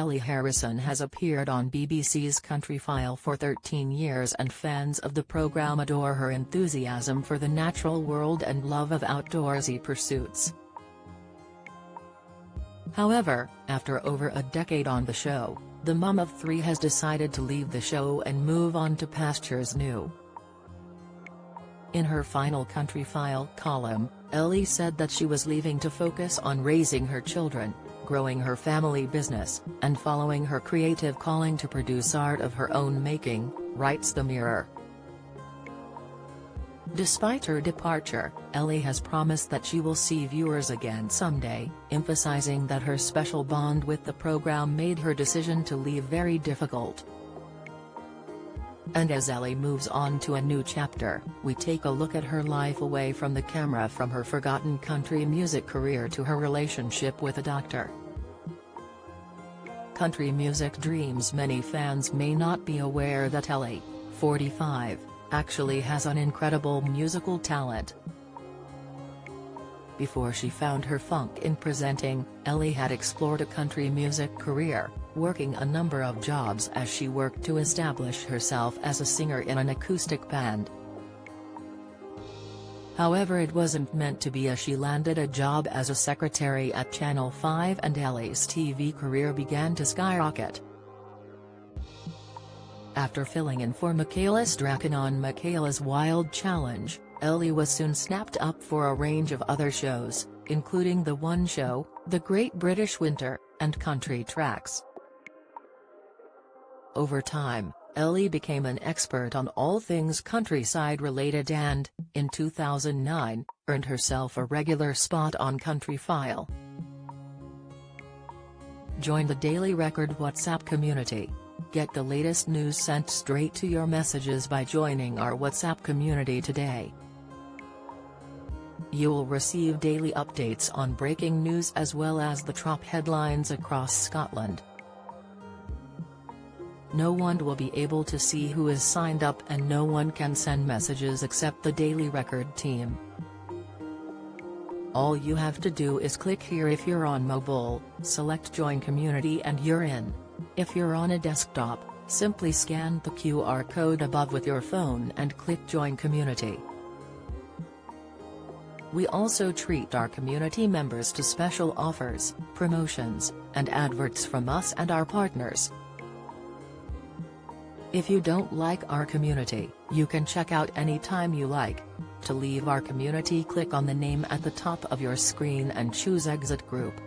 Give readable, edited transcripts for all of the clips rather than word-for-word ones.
Ellie Harrison has appeared on BBC's Countryfile for 13 years, and fans of the programme adore her enthusiasm for the natural world and love of outdoorsy pursuits. However, after over a decade on the show, the mum of three has decided to leave the show and move on to pastures new. In her final Countryfile column, Ellie said that she was leaving to focus on raising her children, growing her family business, and following her creative calling to produce art of her own making, writes The Mirror. Despite her departure, Ellie has promised that she will see viewers again someday, emphasizing that her special bond with the program made her decision to leave very difficult. And as Ellie moves on to a new chapter, we take a look at her life away from the camera, from her forgotten country music career to her relationship with a doctor. Country music dreams. Many fans may not be aware that Ellie, 45, actually has an incredible musical talent. Before she found her funk in presenting, Ellie had explored a country music career, working a number of jobs as she worked to establish herself as a singer in an acoustic band. However, it wasn't meant to be, as she landed a job as a secretary at Channel 5 and Ellie's TV career began to skyrocket. After filling in for Michaela Strachan on Michaela's Wild Challenge, Ellie was soon snapped up for a range of other shows, including The One Show, The Great British Winter, and Country Tracks. Over time, Ellie became an expert on all things countryside related and, in 2009, earned herself a regular spot on Countryfile. Join the Daily Record WhatsApp community. Get the latest news sent straight to your messages by joining our WhatsApp community today. You'll receive daily updates on breaking news as well as the top headlines across Scotland. No one will be able to see who is signed up, and no one can send messages except the Daily Record team. All you have to do is click here. If you're on mobile, select Join Community and you're in. If you're on a desktop, simply scan the QR code above with your phone and click Join Community. We also treat our community members to special offers, promotions, and adverts from us and our partners. If you don't like our community, you can check out anytime you like. To leave our community, click on the name at the top of your screen and choose Exit Group.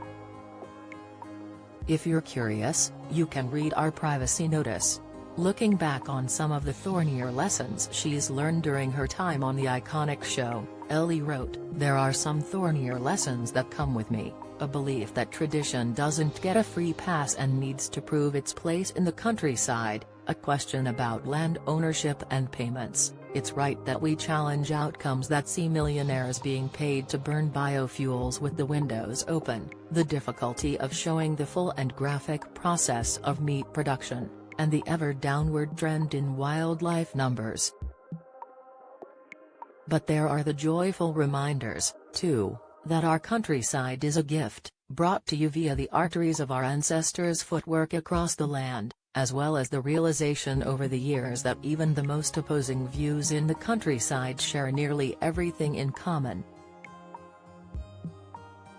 If you're curious, you can read our privacy notice. Looking back on some of the thornier lessons she's learned during her time on the iconic show, Ellie wrote, "There are some thornier lessons that come with me, a belief that tradition doesn't get a free pass and needs to prove its place in the countryside, a question about land ownership and payments. It's right that we challenge outcomes that see millionaires being paid to burn biofuels with the windows open, the difficulty of showing the full and graphic process of meat production, and the ever-downward trend in wildlife numbers. But there are the joyful reminders, too, that our countryside is a gift, brought to you via the arteries of our ancestors' footwork across the land, as well as the realization over the years that even the most opposing views in the countryside share nearly everything in common."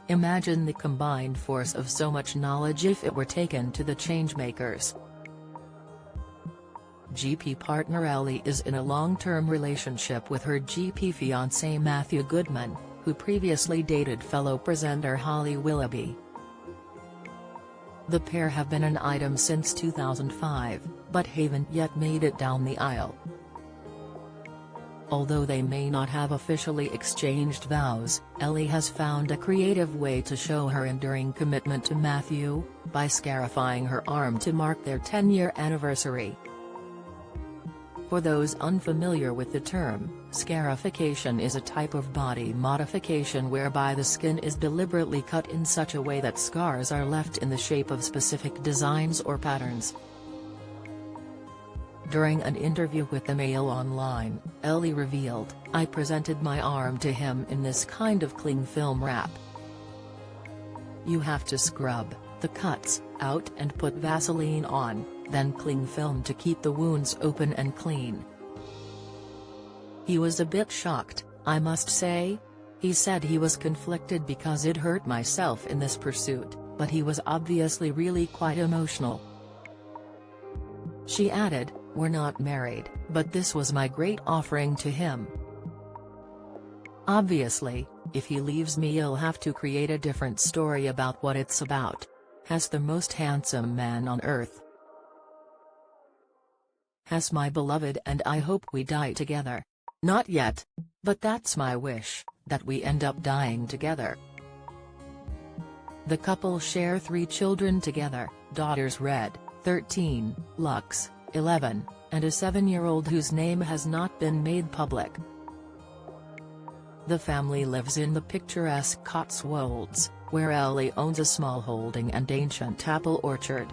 Imagine the combined force of so much knowledge if it were taken to the changemakers. GP partner Ellie is in a long-term relationship with her GP fiancé Matthew Goodman, who previously dated fellow presenter Holly Willoughby. The pair have been an item since 2005, but haven't yet made it down the aisle. Although they may not have officially exchanged vows, Ellie has found a creative way to show her enduring commitment to Matthew, by scarifying her arm to mark their 10-year anniversary. For those unfamiliar with the term, scarification is a type of body modification whereby the skin is deliberately cut in such a way that scars are left in the shape of specific designs or patterns. During an interview with the Mail Online, Ellie revealed, "I presented my arm to him in this kind of cling film wrap. You have to scrub the cuts, out and put Vaseline on, then cling film to keep the wounds open and clean. He was a bit shocked, I must say. He said he was conflicted because it hurt myself in this pursuit, but he was obviously really quite emotional. She added, "We're not married, but this was my great offering to him. Obviously, if he leaves me I'll have to create a different story about what it's about. Has the most handsome man on earth. Has my beloved, and I hope we die together. Not yet. But that's my wish, that we end up dying together." The couple share 3 children together, daughters Red, 13, Lux, 11, and a 7-year-old whose name has not been made public. The family lives in the picturesque Cotswolds, where Ellie owns a small holding and ancient apple orchard.